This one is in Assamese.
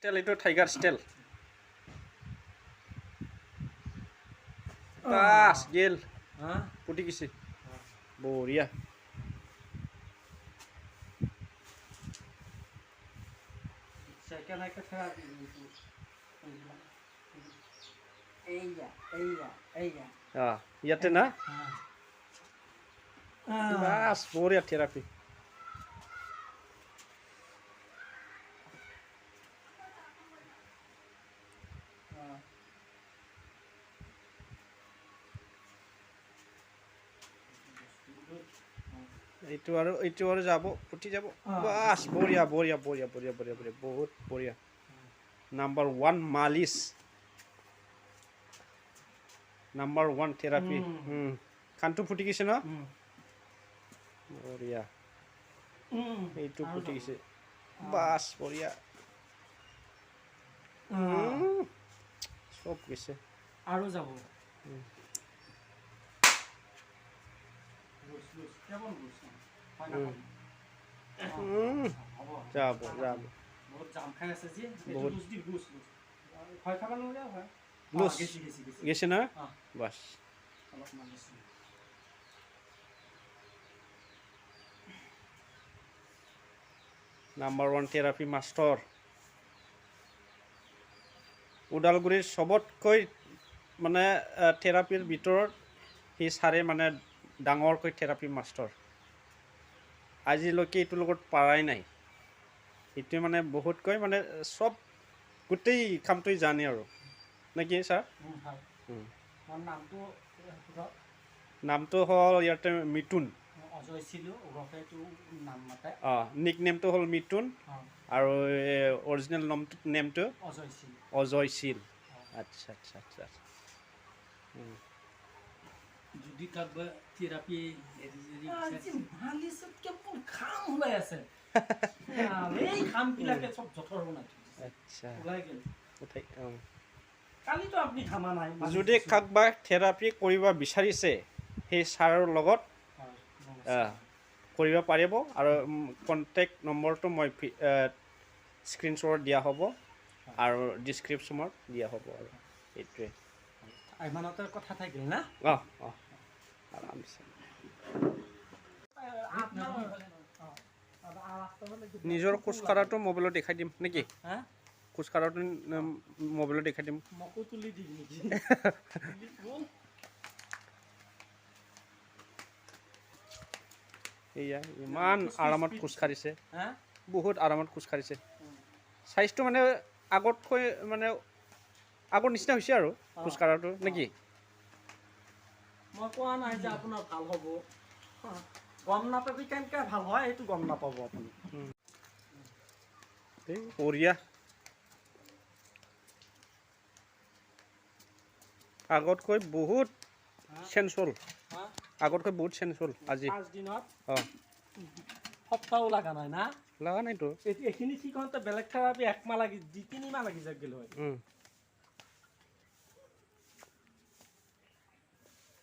স্টাইল এইটো টাইগাৰ স্টাইল বাস গেল পুটি গেছে বঢ়িয়া ইয়াতে না বাস বঢ়িয়া থেৰাপি এইটো আৰু যাব উঠি যাব বাস বঢ়িয়া বঢ়িয়া বঢ়িয়া বঢ়িয়া বঢ়িয়া বঢ়িয়া বহুত বঢ়িয়া নাম্বাৰ 1 মালিচ নাম্বাৰ 1 থেৰাপি কাণটো ফুটি গৈছে ন বঢ়িয়া এইটো ফুটি গৈছে বাস বঢ়িয়া সব গৈছে আৰু যাব যাব যাব বহুত জাম খাই আছে যে বহুত ভয় খাব নালাগে হয় লুজ গেছে না বাস নাম্বাৰ 1 থেৰাপি মাষ্টৰ ওদালগুৰিৰ সবতকৈ মানে থেৰাপিৰ ভিতৰত সি ছাৰে মানে ডাঙৰকৈ থেৰাপি মাষ্টৰ আজিলৈকে এইটোৰ লগত পাৰাই নাই এইটোৱে মানে বহুতকৈ মানে চব গোটেই কামটোৱে জানে আৰু নেকি ছাৰ নামটো হ'ল ইয়াতে মিথুন নিক নেমটো হ'ল মিথুন আৰু অৰিজিনেল নেমটো অজয়শীল আচ্ছা আচ্ছা আচ্ছা যদি কাৰোবাৰ থেৰাপি খাম ওলাই আছে এই খামবিলাকে চব জঠৰ বনাই আচ্ছা ওলাই গেল উঠাই কালিতো আপুনি খামা নাই যদি কাৰোবাক থেৰাপি কৰিব বিচাৰিছে সেই ছাৰৰ লগত কৰিব পাৰিব আৰু কণ্টেক্ট নম্বৰটো মই স্ক্ৰীনশ্বট দিয়া হ'ব আৰু ডিছক্ৰিপশ্যনত দিয়া হ'ব আৰু এইটোৱে ইমানতে কথা থাকিল না আৰামছে নিজৰ খোজকঢ়াটো মোবাইলত দেখাই দিম নেকি খোজকঢ়াটো মোবাইলত দেখাই দিম মকো তুলি দিম নেকি এয়া ইমান আৰামত খোজকাঢ়িছে বহুত আৰামত খোজকাঢ়িছে চাইজটো মানে আগতকৈ মানে আগৰ নিচিনা হৈছে আৰু খোজকঢ়াটো নেকি মই কোৱা নাই যে আপোনাৰ ভাল হ'ব গম নাপাবি কেনেকৈ ভাল হয় সেইটো গম নাপাব আপুনি বঢ়িয়া আগতকৈ বহুত চেঞ্জ হ'ল আগতকৈ বহুত চেঞ্জ হ'ল আজি সপ্তাহো লগা নাই না লগা নাইতো এইখিনি ঠিক হওঁতে বেলেগ থেৰাপি 1 মাহ লাগি 2-3 মাহ লাগি যাক গ'ল হয়